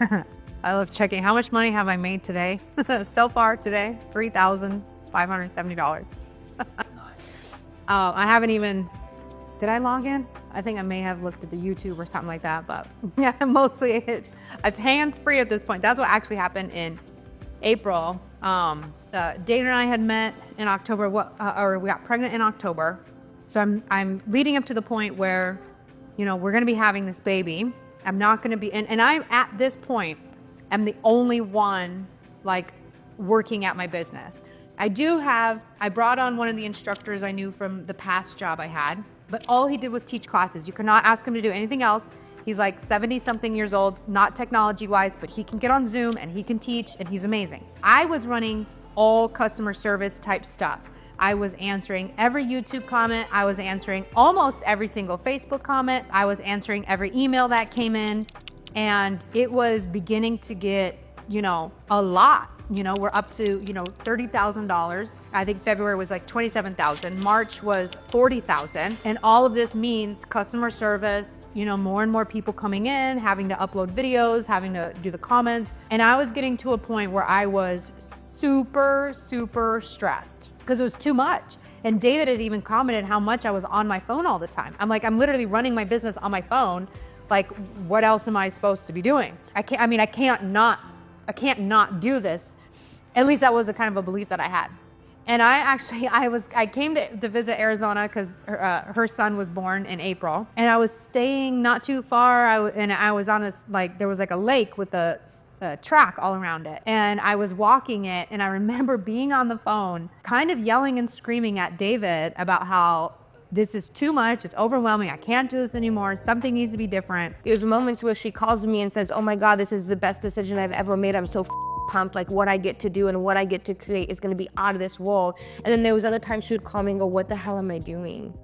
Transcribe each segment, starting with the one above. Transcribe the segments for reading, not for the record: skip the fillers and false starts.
I love checking how much money have I made today. So far today, $3,570. I haven't even, did I log in? I think I may have looked at the YouTube or something like that, but yeah, mostly it's hands-free at this point. That's what actually happened in April. Dana and I had met in October, or we got pregnant in October. So I'm leading up to the point where, you know, we're going to be having this baby. I'm not going to be, and I'm at this point, I'm the only one like working at my business. I brought on one of the instructors I knew from the past job I had, but all he did was teach classes. You could not ask him to do anything else. He's like 70 something years old, not technology wise, but he can get on Zoom and he can teach and he's amazing. I was running all customer service type stuff. I was answering every YouTube comment. I was answering almost every single Facebook comment. I was answering every email that came in, and it was beginning to get, you know, a lot. You know, we're up to, you know, $30,000. I think February was like 27,000. March was 40,000. And all of this means customer service, you know, more and more people coming in, having to upload videos, having to do the comments. And I was getting to a point where I was super, super stressed because it was too much. And David had even commented how much I was on my phone all the time. I'm like, I'm literally running my business on my phone. Like, what else am I supposed to be doing? I can't not do this. At least that was a kind of a belief that I had. And I came to visit Arizona because her son was born in April, and I was staying not too far. I was on this, like, there was like a lake with a track all around it, and I was walking it, and I remember being on the phone, kind of yelling and screaming at David about how this is too much, it's overwhelming, I can't do this anymore, something needs to be different. There's moments where she calls me and says, oh my God, this is the best decision I've ever made. I'm so pumped, like what I get to do and what I get to create is gonna be out of this world. And then there was other times she would call me and go, what the hell am I doing?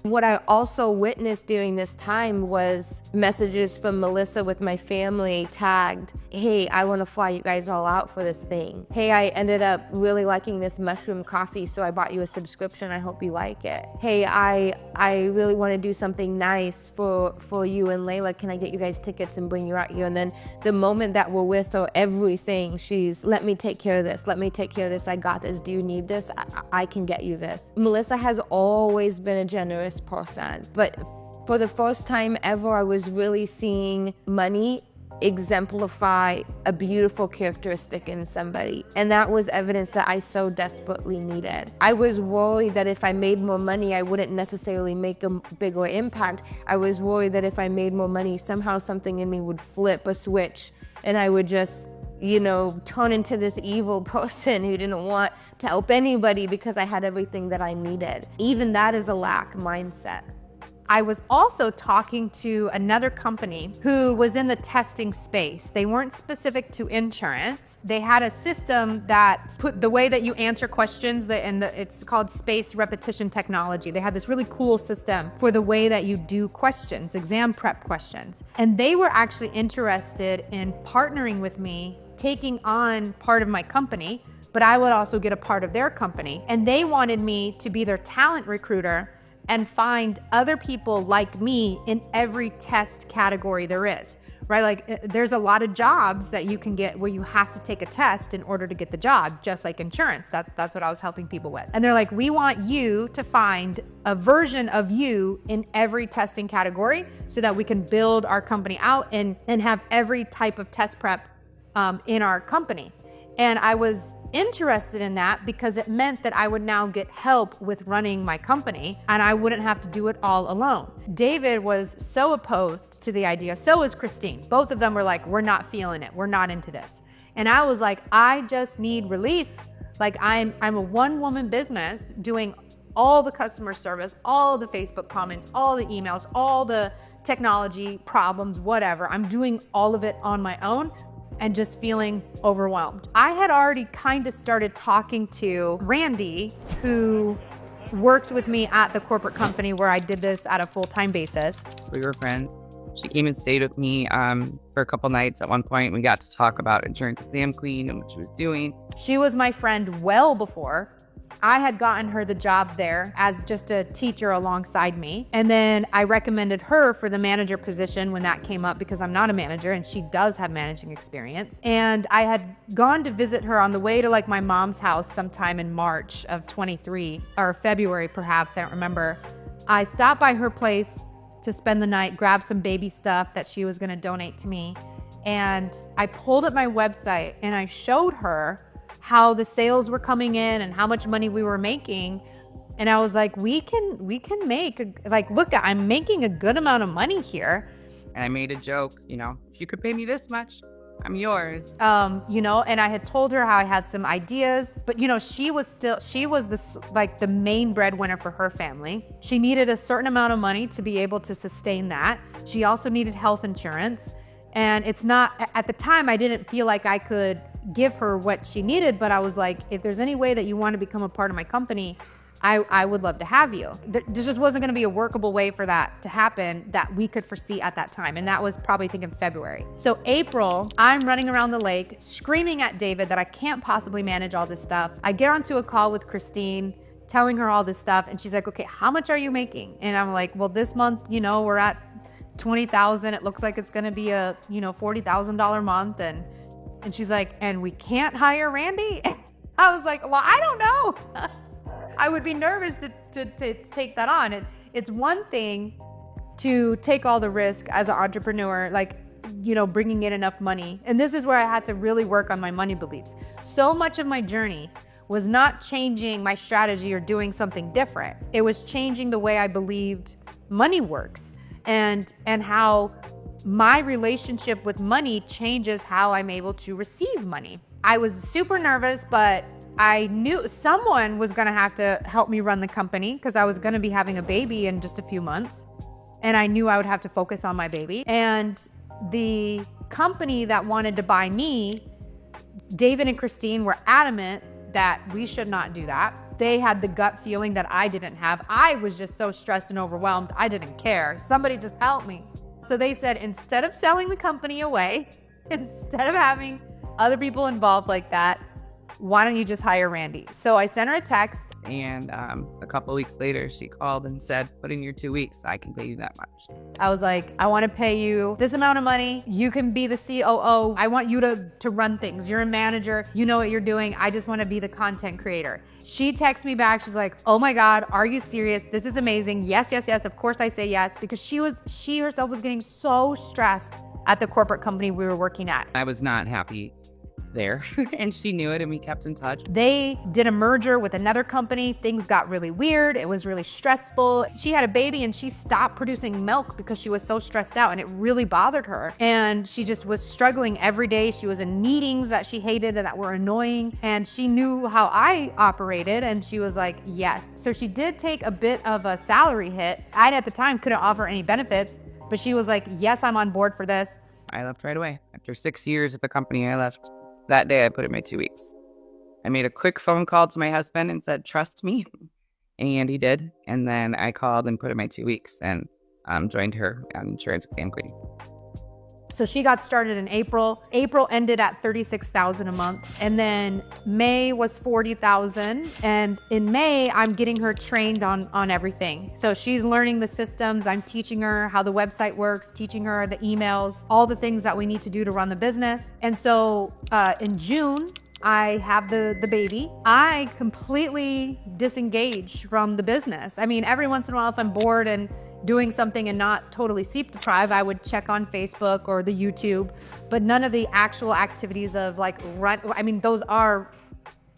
What I also witnessed during this time was messages from Melissa with my family tagged, hey, I want to fly you guys all out for this thing. Hey, I ended up really liking this mushroom coffee, so I bought you a subscription. I hope you like it. Hey, I really want to do something nice for you and Layla. Can I get you guys tickets and bring you out here? And then the moment that we're with her, everything, she's, let me take care of this. Let me take care of this. I got this. Do you need this? I can get you this. Melissa has always been a generous person, but for the first time ever, I was really seeing money exemplify a beautiful characteristic in somebody, and that was evidence that I so desperately needed. I was worried that if I made more money, I wouldn't necessarily make a bigger impact. I was worried that if I made more money, somehow something in me would flip a switch and I would just, you know, turn into this evil person who didn't want to help anybody because I had everything that I needed. Even that is a lack mindset. I was also talking to another company who was in the testing space. They weren't specific to insurance. They had a system that put the way that you answer questions, it's called space repetition technology. They had this really cool system for the way that you do questions, exam prep questions. And they were actually interested in partnering with me, taking on part of my company, but I would also get a part of their company. And they wanted me to be their talent recruiter and find other people like me in every test category there is, right? Like there's a lot of jobs that you can get where you have to take a test in order to get the job, just like insurance. That's what I was helping people with. And they're like, we want you to find a version of you in every testing category so that we can build our company out and have every type of test prep in our company. And I was interested in that because it meant that I would now get help with running my company and I wouldn't have to do it all alone. David was so opposed to the idea, so was Christine. Both of them were like, we're not feeling it, we're not into this. And I was like, I just need relief. Like I'm a one-woman business doing all the customer service, all the Facebook comments, all the emails, all the technology problems, whatever. I'm doing all of it on my own and just feeling overwhelmed. I had already kind of started talking to Randy, who worked with me at the corporate company where I did this at a full-time basis. We were friends. She came and stayed with me for a couple nights. At one point, we got to talk about Insurance Exam Queen and what she was doing. She was my friend well before I had gotten her the job there as just a teacher alongside me. And then I recommended her for the manager position when that came up because I'm not a manager and she does have managing experience. And I had gone to visit her on the way to like my mom's house sometime in March of 23 or February perhaps, I don't remember. I stopped by her place to spend the night, grab some baby stuff that she was gonna donate to me. And I pulled up my website and I showed her how the sales were coming in and how much money we were making. And I was like, we can make, look, I'm making a good amount of money here. And I made a joke, if you could pay me this much, I'm yours. And I had told her how I had some ideas, but she was the main breadwinner for her family. She needed a certain amount of money to be able to sustain that. She also needed health insurance. And it's not, at the time, I didn't feel like I could give her what she needed, but I was like, if there's any way that you want to become a part of my company, I would love to have you. There just wasn't going to be a workable way for that to happen that we could foresee at that time. And that was probably thinking February. So April, I'm running around the lake screaming at David that I can't possibly manage all this stuff. I get onto a call with Christine, telling her all this stuff. And she's like, okay, how much are you making? And I'm like, well, this month, we're at 20,000. It looks like it's going to be a, $40,000 month. And she's like, and we can't hire Randy? I was like, well, I don't know. I would be nervous to take that on. It's one thing to take all the risk as an entrepreneur, bringing in enough money. And this is where I had to really work on my money beliefs. So much of my journey was not changing my strategy or doing something different. It was changing the way I believed money works and how my relationship with money changes how I'm able to receive money. I was super nervous, but I knew someone was gonna have to help me run the company because I was gonna be having a baby in just a few months. And I knew I would have to focus on my baby. And the company that wanted to buy me, David and Christine were adamant that we should not do that. They had the gut feeling that I didn't have. I was just so stressed and overwhelmed, I didn't care. Somebody just help me. So they said, instead of selling the company away, instead of having other people involved like that, why don't you just hire Randy? So I sent her a text. And a couple of weeks later, she called and said, put in your 2 weeks. I can pay you that much. I was like, I want to pay you this amount of money. You can be the COO. I want you to run things. You're a manager. You know what you're doing. I just want to be the content creator. She texts me back. She's like, oh my God, are you serious? This is amazing. Yes, yes, yes. Of course I say yes. Because she herself was getting so stressed at the corporate company we were working at. I was not happy there and she knew it and we kept in touch. They did a merger with another company. Things got really weird. It was really stressful. She had a baby and she stopped producing milk because she was so stressed out and it really bothered her. And she just was struggling every day. She was in meetings that she hated and that were annoying. And she knew how I operated and she was like, yes. So she did take a bit of a salary hit. I at the time couldn't offer any benefits, but she was like, yes, I'm on board for this. I left right away. After 6 years at the company, I left. That day, I put in my 2 weeks. I made a quick phone call to my husband and said, trust me. And he did. And then I called and put in my 2 weeks and joined her on insurance exam queen. So she got started in April. April ended at $36,000 a month. And then May was $40,000. And in May, I'm getting her trained on everything. So she's learning the systems. I'm teaching her how the website works, teaching her the emails, all the things that we need to do to run the business. And so in June, I have the baby. I completely disengage from the business. I mean, every once in a while, if I'm bored and doing something and not totally sleep deprived, I would check on Facebook or the YouTube, but none of the actual activities of those are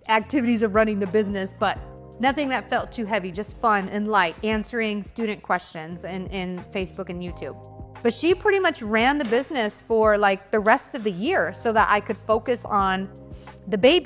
activities of running the business, but nothing that felt too heavy, just fun and light, answering student questions in Facebook and YouTube. But she pretty much ran the business for the rest of the year so that I could focus on the baby.